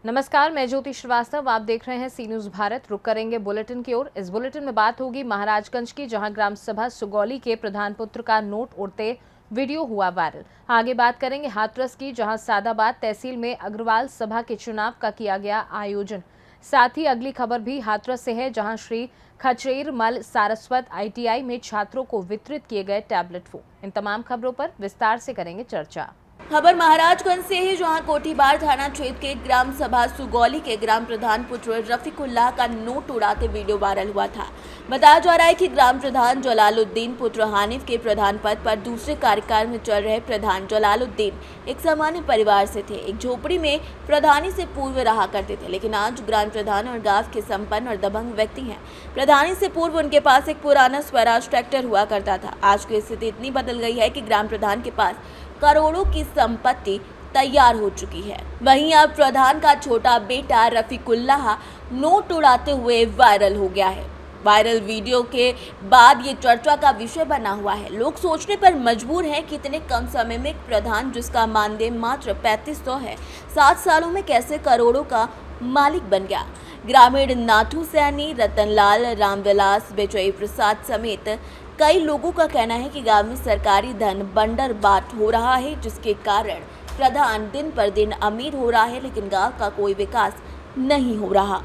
नमस्कार, मैं ज्योति श्रीवास्तव। आप देख रहे हैं सी न्यूज भारत। रुक करेंगे बुलेटिन की ओर। इस बुलेटिन में बात होगी महाराजगंज की, जहां ग्राम सभा सुगौली के प्रधान पुत्र का नोट उड़ते वीडियो हुआ वायरल। आगे बात करेंगे हाथरस की, जहां सादाबाद तहसील में अग्रवाल सभा के चुनाव का किया गया आयोजन। साथ ही अगली खबर भी हाथरस से है, जहां श्री खचेर मल सारस्वत ITI में छात्रों को वितरित किए गए टैबलेट फोन। इन तमाम खबरों पर विस्तार से करेंगे चर्चा। खबर महाराजगंज से है, जहां कोठीबार थाना क्षेत्र के ग्राम सभा सुगौली के ग्राम प्रधान पुत्र रफीकुल्लाह का नोट उड़ाते वीडियो वायरल हुआ था। बताया जा रहा है कि ग्राम प्रधान जलालुद्दीन पुत्र हानिफ के प्रधान पद पर दूसरे कार्यकाल में चल रहे प्रधान जलालुद्दीन एक सामान्य परिवार से थे। एक झोपड़ी में प्रधानी से पूर्व रहा करते थे, लेकिन आज ग्राम प्रधान और गांव के संपन्न और दबंग व्यक्ति हैं। प्रधानी से पूर्व उनके पास एक पुराना स्वराज ट्रैक्टर हुआ करता था। आज की स्थिति इतनी बदल गई है कि ग्राम प्रधान के पास करोड़ों की संपत्ति तैयार हो चुकी है। वहीं अब प्रधान का छोटा बेटा रफीकुल्लाह नोट उड़ाते हुए वायरल हो गया है। वायरल वीडियो के बाद ये चर्चा का विषय बना हुआ है। लोग सोचने पर मजबूर हैं कि इतने कम समय में एक प्रधान, जिसका मानदेय मात्र 3500 है, 7 सालों में कैसे करोड़ों का मालिक बन गया। ग्रामीण नाथू सैनी, रतनलाल, रामविलास, बेचई प्रसाद समेत कई लोगों का कहना है कि गांव में सरकारी धन बंदरबाट हो रहा है, जिसके कारण प्रधान दिन पर दिन अमीर हो रहा है, लेकिन गांव का कोई विकास नहीं हो रहा।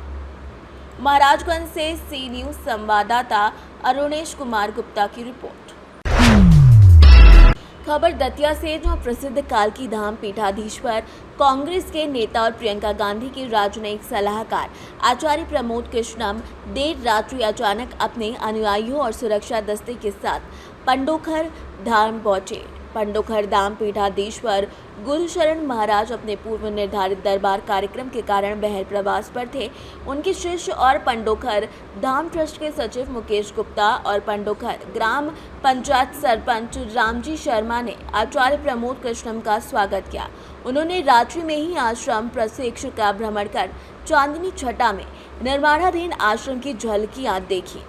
महाराजगंज से सी न्यूज संवाददाता अरुणेश कुमार गुप्ता की रिपोर्ट। खबर दतिया से, जहां प्रसिद्ध कालकी धाम पीठाधीश्वर कांग्रेस के नेता और प्रियंका गांधी के राजनयिक सलाहकार आचार्य प्रमोद कृष्णम देर रात्रि अचानक अपने अनुयायियों और सुरक्षा दस्ते के साथ पंडोखर धाम पहुंचे। पंडोखर धाम पीठाधीश्वर गुरुशरण महाराज अपने पूर्व निर्धारित दरबार कार्यक्रम के कारण बहर प्रवास पर थे। उनके शिष्य और पंडोखर धाम ट्रस्ट के सचिव मुकेश गुप्ता और पंडोखर ग्राम पंचायत सरपंच रामजी शर्मा ने आचार्य प्रमोद कृष्णम का स्वागत किया। उन्होंने रात्रि में ही आश्रम प्रशिक्ष का भ्रमण कर चांदनी छटा में निर्माणाधीन आश्रम की झलकियां देखी।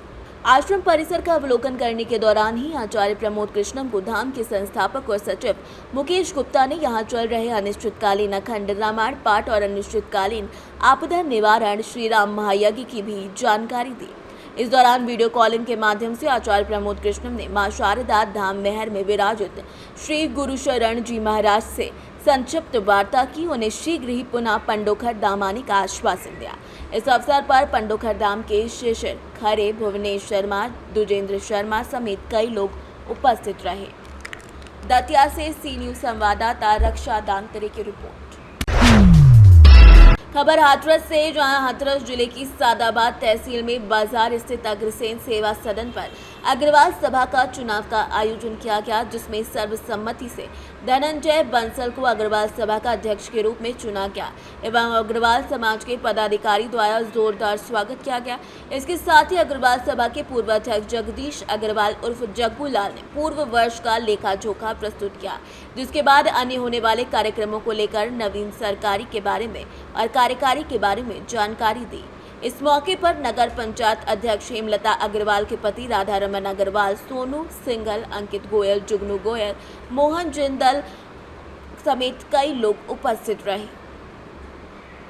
आश्रम परिसर का अवलोकन करने के दौरान ही आचार्य प्रमोद कृष्णम को धाम के संस्थापक और सचिव मुकेश गुप्ता ने यहां चल रहे अनिश्चितकालीन अखंड रामायण पाठ और अनिश्चितकालीन आपदा निवारण श्री राम महायज्ञ की भी जानकारी दी। इस दौरान वीडियो कॉलिंग के माध्यम से आचार्य प्रमोद कृष्णम ने मां शारदा धाम मेहर में विराजित श्री गुरुशरण जी महाराज से संक्षिप्त वार्ता की। उन्हें शीघ्र ही पुनः पंडोखर धाम आने का आश्वासन दिया। इस अवसर पर पंडोखर धाम के शिशिर खरे, भुवनेश शर्मा, दुजेंद्र शर्मा समेत कई लोग उपस्थित रहे। दतिया से सी न्यूज संवाददाता रक्षा दांतरे की रिपोर्ट। खबर हाथरस से, जहां हाथरस जिले की सादाबाद तहसील में बाजार स्थित अग्रसेन सेवा सदन पर अग्रवाल सभा का चुनाव का आयोजन किया गया, जिसमें सर्वसम्मति से धनंजय बंसल को अग्रवाल सभा का अध्यक्ष के रूप में चुना गया एवं अग्रवाल समाज के पदाधिकारी द्वारा जोरदार स्वागत किया गया। इसके साथ ही अग्रवाल सभा के पूर्व अध्यक्ष जगदीश अग्रवाल उर्फ जग्गू लाल ने पूर्व वर्ष का लेखा जोखा प्रस्तुत किया, जिसके बाद अन्य होने वाले कार्यक्रमों को लेकर नवीन सरकारी के बारे में और कार्यकारी के बारे में जानकारी दी। इस मौके पर नगर पंचायत अध्यक्ष हेमलता अग्रवाल के पति राधा रमन अग्रवाल, सोनू सिंघल, अंकित गोयल, जुगनू गोयल, मोहन जिंदल समेत कई लोग उपस्थित रहे।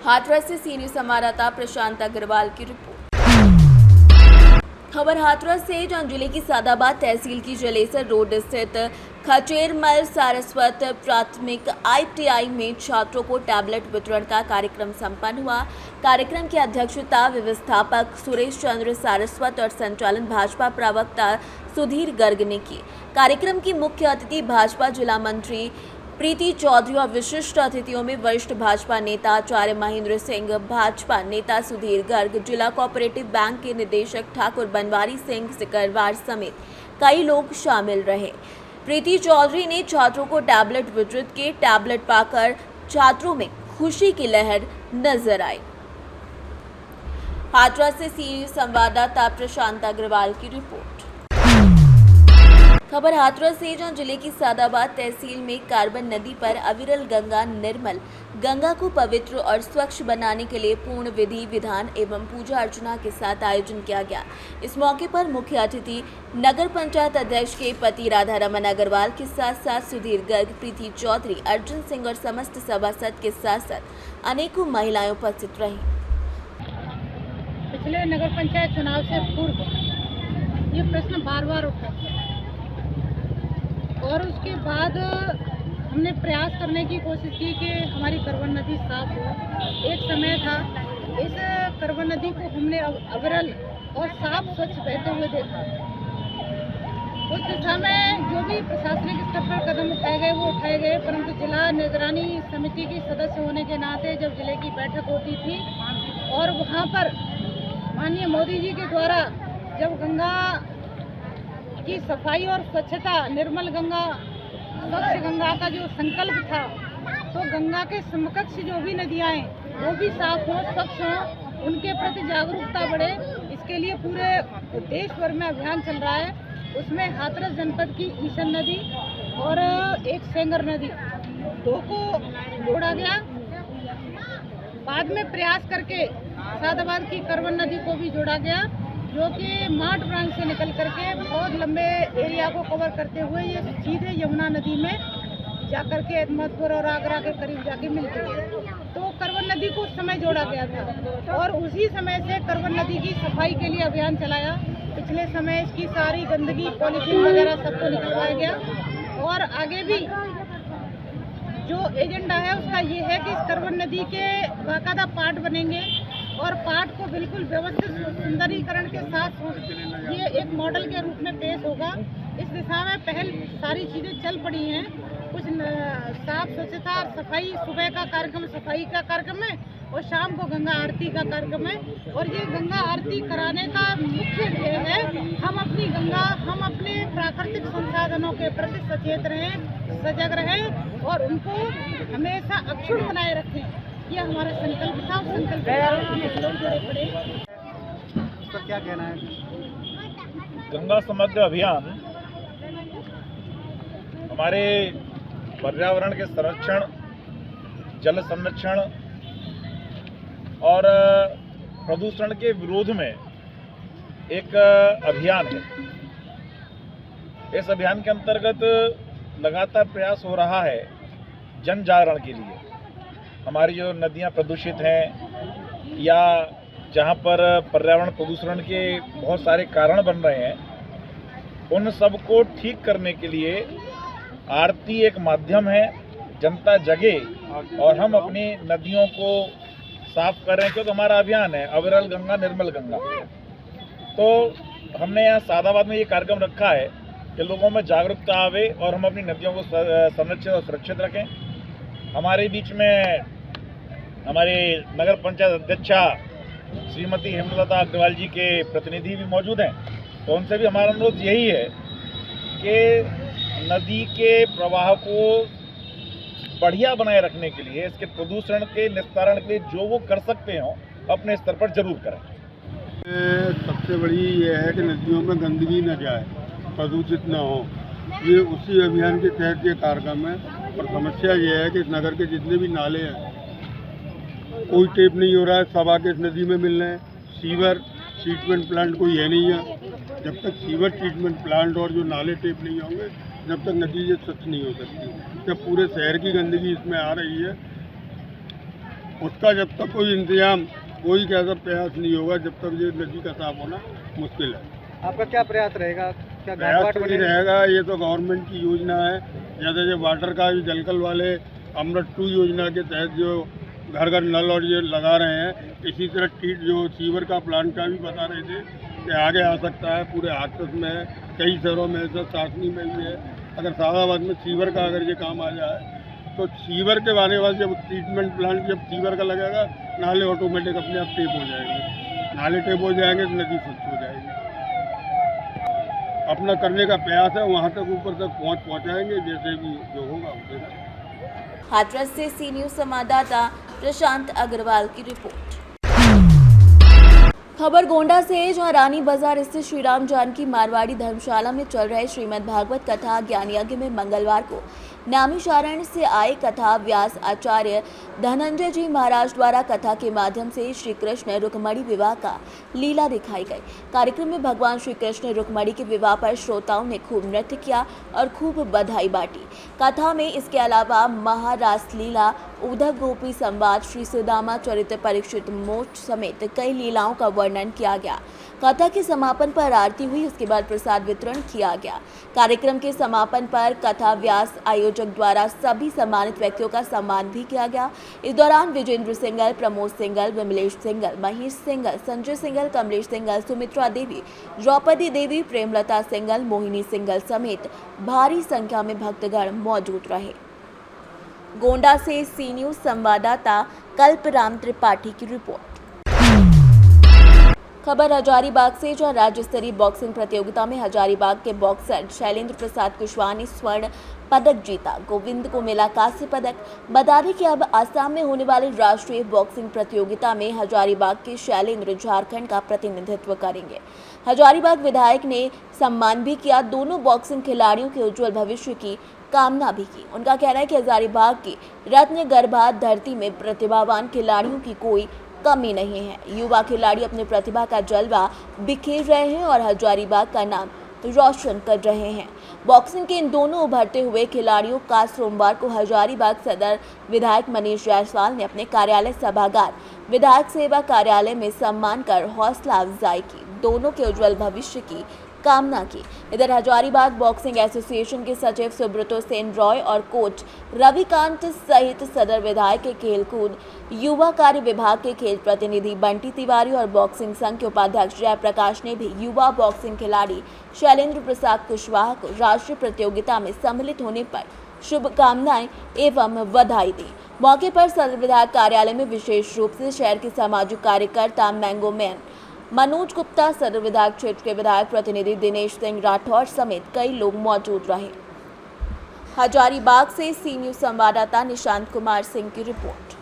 हाथरस से सी न्यूज संवाददाता प्रशांत अग्रवाल की रिपोर्ट। खबर हाथरस से, जहां जिले की सादाबाद तहसील की जलेसर रोड स्थित खचेरमल सारस्वत प्राथमिक ITI में छात्रों को टैबलेट वितरण का कार्यक्रम संपन्न हुआ। कार्यक्रम की अध्यक्षता व्यवस्थापक सुरेश चंद्र सारस्वत और संचालन भाजपा प्रवक्ता सुधीर गर्ग ने की। कार्यक्रम की मुख्य अतिथि भाजपा जिला मंत्री प्रीति चौधरी और विशिष्ट अतिथियों में वरिष्ठ भाजपा नेता आचार्य महेंद्र सिंह, भाजपा नेता सुधीर गर्ग, जिला कोऑपरेटिव बैंक के निदेशक ठाकुर बनवारी सिंह सिकरवार समेत कई लोग शामिल रहे। प्रीति चौधरी ने छात्रों को टैबलेट वितरित किए। टैबलेट पाकर छात्रों में खुशी की लहर नजर आई। हाथरस से सी संवाददाता प्रशांत अग्रवाल की रिपोर्ट। खबर हाथरस से, जहां जिले की सादाबाद तहसील में कार्बन नदी पर अविरल गंगा निर्मल गंगा को पवित्र और स्वच्छ बनाने के लिए पूर्ण विधि विधान एवं पूजा अर्चना के साथ आयोजन किया गया। इस मौके पर मुख्य अतिथि नगर पंचायत अध्यक्ष के पति राधा रमन अग्रवाल के साथ साथ सुधीर गर्ग, प्रीति चौधरी, अर्जुन सिंह और समस्त सभासद के साथ साथ अनेकों महिलाएं उपस्थित रहीं। पिछले नगर पंचायत चुनाव से पूर्व ये प्रश्न बार बार उठा और उसके बाद हमने प्रयास करने की कोशिश की कि हमारी करवन नदी साफ हो। एक समय था, इस करवन नदी को हमने अविरल और साफ स्वच्छ बहते हुए देखा। उस दिशा में जो भी प्रशासनिक स्तर पर कदम उठाए गए वो उठाए गए, परंतु जिला निगरानी समिति की सदस्य होने के नाते जब जिले की बैठक होती थी और वहाँ पर माननीय मोदी जी के द्वारा जब गंगा की सफाई और स्वच्छता, निर्मल गंगा, स्वच्छ गंगा का जो संकल्प था, तो गंगा के समकक्ष जो भी नदियाँ हैं वो भी साफ हों, स्वच्छ हों, उनके प्रति जागरूकता बढ़े। इसके लिए पूरे देश भर में अभियान चल रहा है। उसमें हाथरस जनपद की ईशन नदी और एक सेंगर नदी, दो को जोड़ा गया। बाद में प्रयास करके सादाबाद की करवन नदी को भी जोड़ा गया, जो कि मार्ट ब्रांच से निकल करके बहुत लंबे एरिया को कवर करते हुए ये सीधे यमुना नदी में जाकर के अहमदपुर और आगरा के करीब जाके मिलती है। तो करवन नदी को उस समय जोड़ा गया था और उसी समय से करवन नदी की सफाई के लिए अभियान चलाया। पिछले समय इसकी सारी गंदगी, पॉलीथीन वगैरह सबको निकलवाया गया और आगे भी जो एजेंडा है उसका ये है कि इस करवन नदी के बाकायदा पार्ट बनेंगे और पार्ट को बिल्कुल व्यवस्थित सुंदरीकरण के साथ ये एक मॉडल के रूप में पेश होगा। इस दिशा में पहल सारी चीज़ें चल पड़ी हैं। कुछ साफ स्वच्छता और सफाई, सुबह का कार्यक्रम सफाई का कार्यक्रम है और शाम को गंगा आरती का कार्यक्रम है। और ये गंगा आरती कराने का मुख्य ध्येय है हम अपनी गंगा, हम अपने प्राकृतिक संसाधनों के प्रति सचेत रहें, सजग रहें और उनको हमेशा अक्षुण्ण बनाए रखें। यह हमारा संकल्प था। उस संकल्प के लोग जुड़े पड़े। उसका क्या कहना है? गंगा समग्र अभियान हमारे पर्यावरण के संरक्षण, जल संरक्षण और प्रदूषण के विरोध में एक अभियान है। इस अभियान के अंतर्गत लगातार प्रयास हो रहा है जन जागरण के लिए। हमारी जो नदियाँ प्रदूषित हैं या जहाँ पर पर्यावरण प्रदूषण के बहुत सारे कारण बन रहे हैं, उन सब को ठीक करने के लिए आरती एक माध्यम है। जनता जगे और हम अपनी नदियों को साफ करें, क्योंकि हमारा अभियान है अविरल गंगा निर्मल गंगा। तो हमने यहाँ सादाबाद में ये कार्यक्रम रखा है कि लोगों में जागरूकता आवे और हम अपनी नदियों को संरक्षित और सुरक्षित रखें। हमारे बीच में हमारे नगर पंचायत अध्यक्षा श्रीमती हेमलता अग्रवाल जी के प्रतिनिधि भी मौजूद हैं। तो उनसे भी हमारा अनुरोध यही है कि नदी के प्रवाह को बढ़िया बनाए रखने के लिए, इसके प्रदूषण के निस्तारण के लिए जो वो कर सकते हो अपने स्तर पर जरूर करें। सबसे बड़ी ये है कि नदियों में गंदगी न जाए, प्रदूषित न हो। ये उसी अभियान के तहत ये कार्यक्रम है। और समस्या ये है कि इस नगर के जितने भी नाले हैं कोई टेप नहीं हो रहा है, सब आके इस नदी में मिल रहे हैं। सीवर ट्रीटमेंट प्लांट कोई है नहीं है। जब तक सीवर ट्रीटमेंट प्लांट और जो नाले टेप नहीं होंगे, जब तक नदी ये स्वच्छ नहीं हो सकती। जब पूरे शहर की गंदगी इसमें आ रही है, उसका जब तक कोई इंतजाम, कोई कैसा प्रयास नहीं होगा, जब तक ये नदी का साफ होना मुश्किल है। आपका क्या प्रयास रहेगा? क्या प्रयास नहीं रहेगा? ये तो गवर्नमेंट की योजना है। जैसे जो वाटर का जो जलकल वाले अमृत 2 योजना के तहत जो घर घर नल और ये लगा रहे हैं, इसी तरह ट्रीट जो सीवर का प्लांट का भी बता रहे थे कि आगे आ सकता है। पूरे हाथरस में, कई शहरों में, ऐसा सासनी में भी है। अगर सादाबाद में सीवर का अगर ये काम आ जाए तो सीवर के आने वाले जब ट्रीटमेंट प्लांट जब सीवर का लगेगा, नाले ऑटोमेटिक अपने आप टेप हो जाएंगे। नाले टेप हो जाएंगे तो नदी स्वच्छ हो जाएगी। अपना करने का प्रयास है, वहाँ तक ऊपर तक पहुँचाएंगे, जैसे भी जो होगा होगा। हाथरस से सी न्यूज़ संवाददाता प्रशांत अग्रवाल की रिपोर्ट। खबर गोंडा से है, जहां रानी बाजार स्थित श्री राम जानकी मारवाड़ी धर्मशाला में चल रहे श्रीमद् भागवत कथा ज्ञान यज्ञ में मंगलवार को नामिशारण से आए कथा व्यास आचार्य धनंजय जी महाराज द्वारा कथा के माध्यम से श्री कृष्ण रुक्मणी विवाह का लीला दिखाई गई। कार्यक्रम में भगवान श्री कृष्ण रुक्मणी के विवाह पर श्रोताओं ने खूब नृत्य किया और खूब बधाई बांटी। कथा में इसके अलावा महारास लीला, उद्धव गोपी संवाद, श्री सुदामा चरित्र, परीक्षित मोक्ष समेत कई लीलाओं का वर्णन किया गया। कथा के समापन पर आरती हुई, उसके बाद प्रसाद वितरण किया गया। कार्यक्रम के समापन पर कथा व्यास आयोजक द्वारा सभी सम्मानित व्यक्तियों का सम्मान भी किया गया। इस दौरान विजेंद्र सिंघल, प्रमोद सिंघल, विमलेश सिंघल, महेश सिंघल, संजय सिंघल, कमलेश सिंघल, सुमित्रा देवी, द्रौपदी देवी, प्रेमलता सिंघल, मोहिनी सिंघल समेत भारी संख्या में भक्तगण मौजूद रहे। गोंडा से सी न्यूज संवाददाता कल्पराम त्रिपाठी की रिपोर्ट। खबर हजारीबाग से, जहां राज्य स्तरीय बॉक्सिंग प्रतियोगिता में हजारीबाग के बॉक्सर शैलेंद्र प्रसाद कुशवाहा ने स्वर्ण पदक जीता। गोविंद को मिला कांस्य पदक। बता दें कि अब आसाम में होने वाली राष्ट्रीय बॉक्सिंग प्रतियोगिता में हजारीबाग के शैलेंद्र झारखंड का प्रतिनिधित्व करेंगे। हजारीबाग विधायक ने सम्मान भी किया। दोनों बॉक्सिंग खिलाड़ियों के उज्जवल भविष्य की कामना भी की। उनका कहना है कि हजारीबाग की रत्न गर्भा धरती में प्रतिभावान खिलाड़ियों की कोई कमी नहीं है। युवा खिलाड़ी अपनी प्रतिभा का जलवा बिखेर रहे हैं और हजारीबाग का नाम रोशन कर रहे हैं। बॉक्सिंग के इन दोनों उभरते हुए खिलाड़ियों का सोमवार को हजारीबाग सदर विधायक मनीष जायसवाल ने अपने कार्यालय सभागार विधायक सेवा कार्यालय में सम्मान कर हौसला अफजाई की, दोनों के उज्जवल भविष्य की कामना की। इधर हजारीबाग बॉक्सिंग एसोसिएशन के सचिव सुब्रतो सेन रॉय और कोच रविकांत सहित सदर विधायक के खेलकूद युवा कार्य विभाग के खेल प्रतिनिधि बंटी तिवारी और बॉक्सिंग संघ के उपाध्यक्ष जयप्रकाश ने भी युवा बॉक्सिंग खिलाड़ी शैलेंद्र प्रसाद कुशवाहा को राष्ट्रीय प्रतियोगिता में सम्मिलित होने पर शुभकामनाएं एवं बधाई दी। मौके पर सदर विधायक कार्यालय में विशेष रूप से शहर के सामाजिक कार्यकर्ता मैंगो मैन मनोज गुप्ता, सदर विधायक क्षेत्र के विधायक प्रतिनिधि दिनेश सिंह राठौर समेत कई लोग मौजूद रहे। हजारीबाग से सी न्यूज संवाददाता निशांत कुमार सिंह की रिपोर्ट।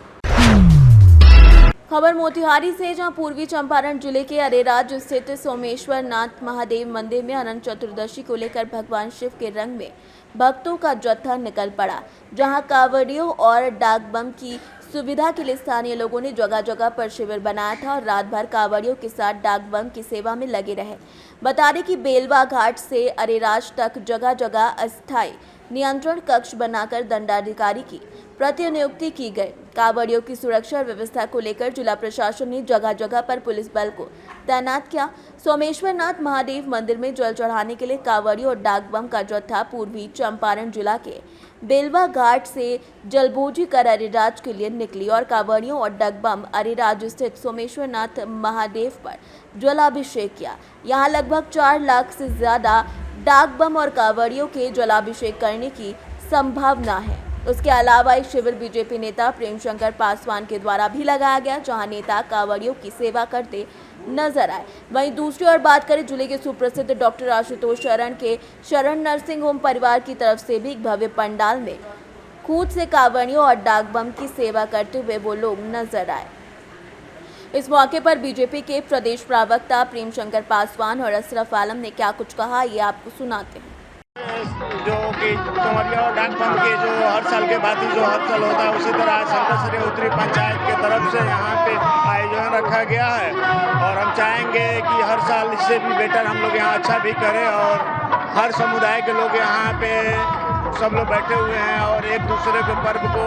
खबर मोतिहारी से, जहां पूर्वी चंपारण जिले के अरेराज स्थित सोमेश्वर नाथ महादेव मंदिर में अनंत चतुर्दशी को लेकर भगवान शिव के रंग में भक्तों का जत्था निकल पड़ा। जहां कांवड़ियों और डाक बम की सुविधा के लिए स्थानीय लोगों ने जगह जगह पर शिविर बनाया था और रात भर कांवड़ियों के साथ डाक बम की सेवा में लगे रहे। बता दें कि बेलवा घाट से अरेराज तक जगह जगह अस्थायी नियंत्रण कक्ष बनाकर दंडाधिकारी की प्रतिनियुक्ति की गई। कांवड़ियों की सुरक्षा और व्यवस्था को लेकर जिला प्रशासन ने जगह जगह पर पुलिस बल को तैनात किया। सोमेश्वर नाथ महादेव मंदिर में जल चढ़ाने के लिए कांवड़ियों और डाक बम का जत्था पूर्वी चंपारण जिला के बेलवा घाट से जलभोजी कर अरेराज के लिए निकली और कांवड़ियों और डाक बम अरेराज स्थित सोमेश्वर नाथ महादेव पर जलाभिषेक किया। यहाँ लगभग 4 लाख से ज्यादा डाक बम और कांवड़ियों के जलाभिषेक करने की संभावना है। उसके अलावा एक शिविर बीजेपी नेता प्रेमशंकर पासवान के द्वारा भी लगाया गया, जहां नेता कांवड़ियों की सेवा करते नजर आए। वहीं दूसरी ओर बात करें जिले के सुप्रसिद्ध डॉक्टर आशुतोष शरण के शरण नर्सिंग होम परिवार की तरफ से भी एक भव्य पंडाल में खुद से कांवड़ियों और डाक बम की सेवा करते हुए वो लोग नजर आए। इस मौके पर बीजेपी के प्रदेश प्रवक्ता प्रेमशंकर पासवान और अशरफ आलम ने क्या कुछ कहा, ये आपको सुनाते हैं। जो कि कंवरिया और डाक बम के जो हर साल के बाद ही जो हल होता है, उसी तरह शंकरसरी उत्तरी पंचायत के तरफ से यहाँ पे आयोजन रखा गया है और हम चाहेंगे कि हर साल इससे भी बेटर हम लोग यहाँ अच्छा भी करें और हर समुदाय के लोग यहाँ पे सब लोग बैठे हुए हैं और एक दूसरे के पर्व को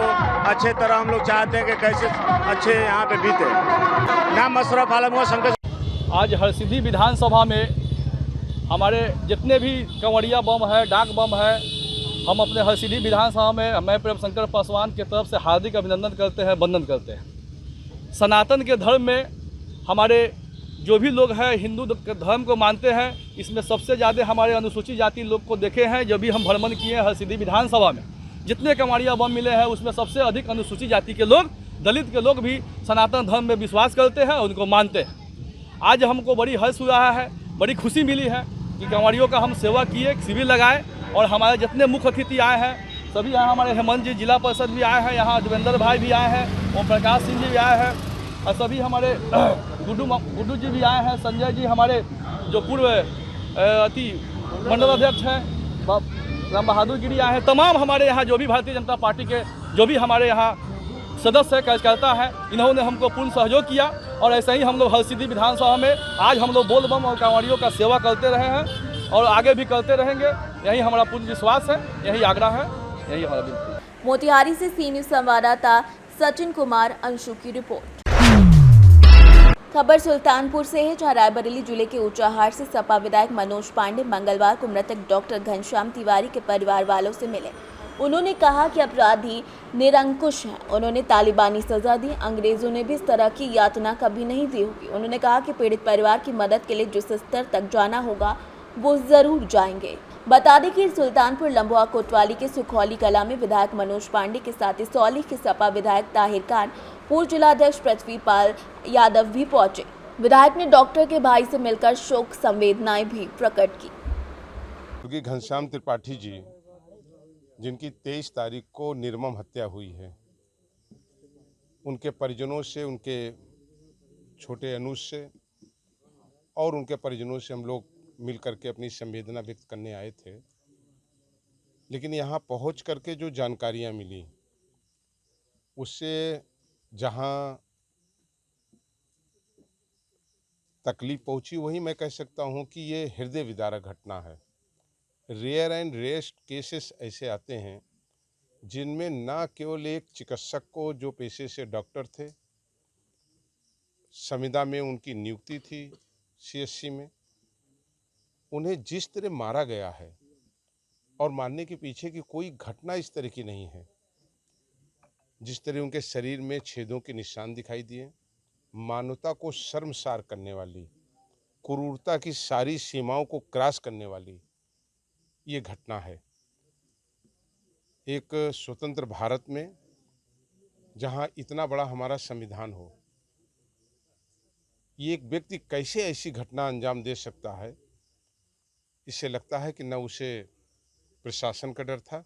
अच्छे तरह हम लोग चाहते हैं कि कैसे अच्छे यहाँ पे बीते। नाम अशरफ आलम हुआ शंकर। आज हरसिद्धि विधानसभा में हमारे जितने भी कंवरिया बम है, डाक बम है, हम अपने हरसिद्धि विधानसभा में मैं प्रेमशंकर पासवान की तरफ से हार्दिक अभिनंदन करते हैं, वंदन करते हैं। सनातन के धर्म में हमारे जो भी लोग हैं हिंदू धर्म को मानते हैं, इसमें सबसे ज़्यादा हमारे अनुसूचित जाति लोग को देखे हैं। जब भी हम भ्रमण किए हैं हरसिद्धि विधानसभा में, जितने कंवरिया बम मिले हैं उसमें सबसे अधिक अनुसूचित जाति के लोग, दलित के लोग भी सनातन धर्म में विश्वास करते हैं और उनको मानते हैं। आज हमको बड़ी हर्ष हुआ है, बड़ी खुशी मिली है कि कंवरियों का हम सेवा किए, शिविर लगाए और हमारे जितने मुख्य अतिथि आए हैं सभी यहाँ, हमारे हेमंत जी जिला परिषद भी आए हैं, यहाँ देवेंद्र भाई भी आए हैं, ओम प्रकाश सिंह जी भी आए हैं और सभी हमारे गुड्डू जी भी आए हैं, संजय जी हमारे जो पूर्व मंडल अध्यक्ष हैं, राम बहादुर गिरी आए हैं, तमाम हमारे यहाँ जो भी भारतीय जनता पार्टी के जो भी हमारे यहाँ सदस्य कार्यकर्ता है, इन्होंने हमको पूर्ण सहयोग किया। और ऐसे ही हम लोग हरसिद्धि विधानसभा में आज हम लोग बोल बम और कांवड़ियों का सेवा करते रहे हैं और आगे भी करते रहेंगे। यही हमारा पूर्ण विश्वास है, यही आग्रह है, यही हमारा विनती। मोतिहारी से सी न्यूज़ संवाददाता सचिन कुमार अंशु की रिपोर्ट। खबर सुल्तानपुर से है, जहां रायबरेली जिले के ऊंचाहार से सपा विधायक मनोज पांडे मंगलवार को मृतक डॉक्टर घनश्याम तिवारी के परिवार वालों से मिले। उन्होंने कहा कि अपराधी निरंकुश हैं। उन्होंने तालिबानी सजा दी, अंग्रेजों ने भी इस तरह की यातना कभी नहीं दी होगी। उन्होंने कहा कि पीड़ित परिवार की मदद के लिए जिस स्तर तक जाना होगा वो जरूर जाएंगे। बता दें कि सुल्तानपुर लंबुआ कोतवाली के सुखौली कला में विधायक मनोज पांडे के साथ इसौली के सपा विधायक ताहिर खान, पूर्व जिलाध्यक्ष पृथ्वीपाल यादव भी पहुंचे। विधायक ने डॉक्टर के भाई से मिलकर शोक संवेदनाएं भी प्रकट की। क्योंकि घनश्याम त्रिपाठी जी, जिनकी 23 तारीख को निर्मम हत्या हुई है, उनके परिजनों से, उनके छोटे अनुज से और उनके परिजनों से हम लोग मिल करके अपनी संवेदना व्यक्त करने आए थे। लेकिन यहाँ पहुँच करके जो जानकारियाँ मिली उससे जहाँ तकलीफ पहुँची, वही मैं कह सकता हूँ कि ये हृदय विदारक घटना है। रेयर एंड रेयरेस्ट केसेस ऐसे आते हैं जिनमें ना केवल एक चिकित्सक को, जो पेशे से डॉक्टर थे, संविदा में उनकी नियुक्ति थी सीएससी में, उन्हें जिस तरह मारा गया है और मारने के पीछे की कोई घटना इस तरह की नहीं है। जिस तरह उनके शरीर में छेदों के निशान दिखाई दिए, मानवता को शर्मसार करने वाली, क्रूरता की सारी सीमाओं को क्रॉस करने वाली ये घटना है। एक स्वतंत्र भारत में जहां इतना बड़ा हमारा संविधान हो, ये एक व्यक्ति कैसे ऐसी घटना अंजाम दे सकता है, इससे लगता है कि न उसे प्रशासन का डर था,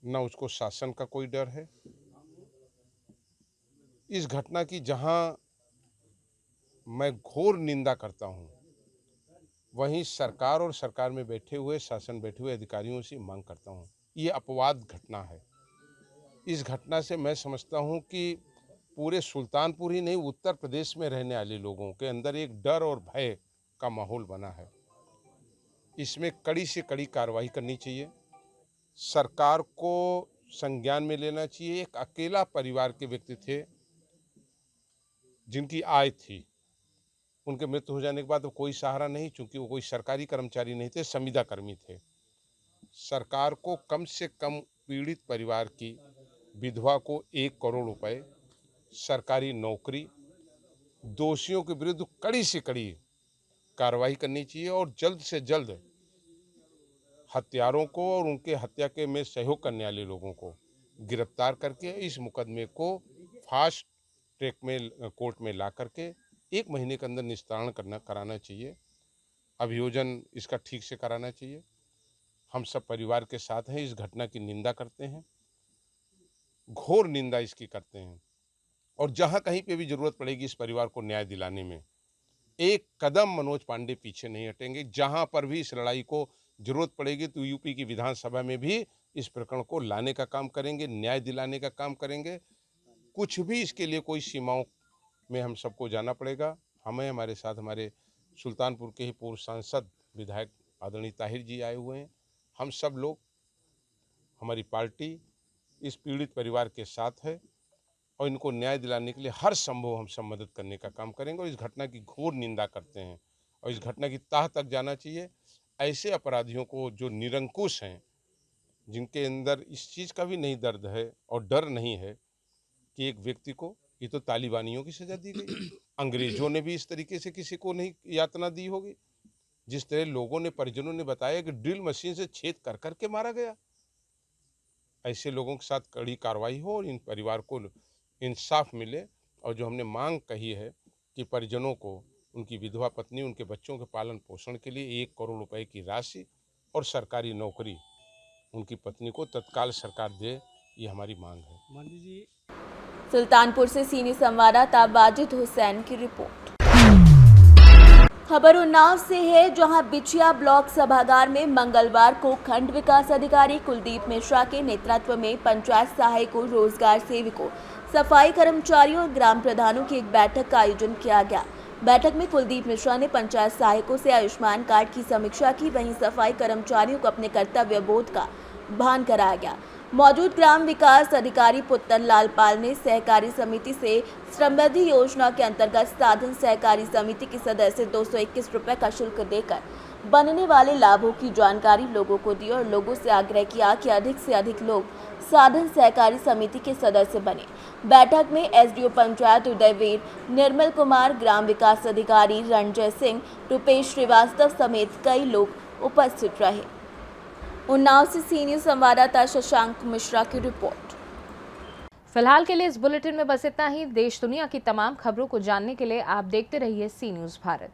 न उसको शासन का कोई डर है। इस घटना की जहां मैं घोर निंदा करता हूं, वहीं सरकार और सरकार में बैठे हुए, शासन बैठे हुए अधिकारियों से मांग करता हूं। ये अपवाद घटना है। इस घटना से मैं समझता हूं कि पूरे सुल्तानपुर ही नहीं, उत्तर प्रदेश में रहने वाले लोगों के अंदर एक डर और भय का माहौल बना है। इसमें कड़ी से कड़ी कार्रवाई करनी चाहिए। सरकार को संज्ञान में लेना चाहिए। एक अकेला परिवार के व्यक्ति थे जिनकी आय थी, उनके मृत्यु हो जाने के बाद तो कोई सहारा नहीं, चूंकि वो कोई सरकारी कर्मचारी नहीं थे, संविदा कर्मी थे। सरकार को कम से कम पीड़ित परिवार की विधवा को 1 करोड़ रुपए, सरकारी नौकरी, दोषियों के विरुद्ध कड़ी से कड़ी कार्रवाई करनी चाहिए और जल्द से जल्द हत्यारों को और उनके हत्या के में सहयोग करने वाले लोगों को गिरफ्तार करके इस मुकदमे को फास्ट ट्रैक में कोर्ट में ला करके 1 महीने के अंदर निस्तारण कराना चाहिए। अभियोजन इसका ठीक से कराना चाहिए। हम सब परिवार के साथ हैं, इस घटना की निंदा करते हैं, घोर निंदा इसकी करते हैं और जहां कहीं पे भी जरूरत पड़ेगी इस परिवार को न्याय दिलाने में, 1 कदम मनोज पांडे पीछे नहीं हटेंगे। जहां पर भी इस लड़ाई को जरूरत पड़ेगी तो यूपी की विधानसभा में भी इस प्रकरण को लाने का काम करेंगे, न्याय दिलाने का काम करेंगे। कुछ भी इसके लिए कोई सीमाओं में हम सबको जाना पड़ेगा। हमें, हमारे साथ हमारे सुल्तानपुर के ही पूर्व सांसद विधायक आदरणीय ताहिर जी आए हुए हैं। हम सब लोग, हमारी पार्टी इस पीड़ित परिवार के साथ है और इनको न्याय दिलाने के लिए हर संभव हम सब मदद करने का काम करेंगे और इस घटना की घोर निंदा करते हैं और इस घटना की तह तक जाना चाहिए। ऐसे अपराधियों को जो निरंकुश हैं, जिनके अंदर इस चीज़ का भी नहीं दर्द है और डर नहीं है कि एक व्यक्ति को, ये तो तालिबानियों की सजा दी गई, अंग्रेजों ने भी इस तरीके से किसी को नहीं यातना दी होगी। जिस तरह लोगों ने, परिजनों ने बताया कि ड्रिल मशीन से छेद कर करके मारा गया, ऐसे लोगों के साथ कड़ी कार्रवाई हो और इन परिवार को इंसाफ मिले। और जो हमने मांग कही है कि परिजनों को उनकी विधवा पत्नी, उनके बच्चों के पालन पोषण के लिए 1 करोड़ रुपए की राशि और सरकारी नौकरी उनकी पत्नी को तत्काल सरकार दे, ये हमारी मांग है। मान लीजिए सुल्तानपुर से सीनियर संवाददाता वाजिद हुसैन की रिपोर्ट। खबर उन्नाव से है, जहां बिछिया ब्लॉक सभागार में मंगलवार को खंड विकास अधिकारी कुलदीप मिश्रा के नेतृत्व में पंचायत सहायकों, रोजगार सेवकों, सफाई कर्मचारियों और ग्राम प्रधानों की एक बैठक का आयोजन किया गया। बैठक में कुलदीप मिश्रा ने पंचायत सहायकों से आयुष्मान कार्ड की समीक्षा की। वहीं सफाई कर्मचारियों को अपने कर्तव्य बोध का भान कराया गया। मौजूद ग्राम विकास अधिकारी पुत्तन लाल पाल ने सहकारी समिति से समृद्धि योजना के अंतर्गत साधन सहकारी समिति के सदस्य 221 रुपए का शुल्क देकर बनने वाले लाभों की जानकारी लोगों को दी और लोगों से आग्रह किया कि अधिक से अधिक लोग साधन सहकारी समिति के सदस्य बने। बैठक में एसडीओ पंचायत उदयवीर निर्मल कुमार, ग्राम विकास अधिकारी रणजय सिंह, रुपेश श्रीवास्तव समेत कई लोग उपस्थित रहे। उन्नाव से सीनियर संवाददाता शशांक मिश्रा की रिपोर्ट। फिलहाल के लिए इस बुलेटिन में बस इतना ही। देश दुनिया की तमाम खबरों को जानने के लिए आप देखते रहिए सी न्यूज़ भारत।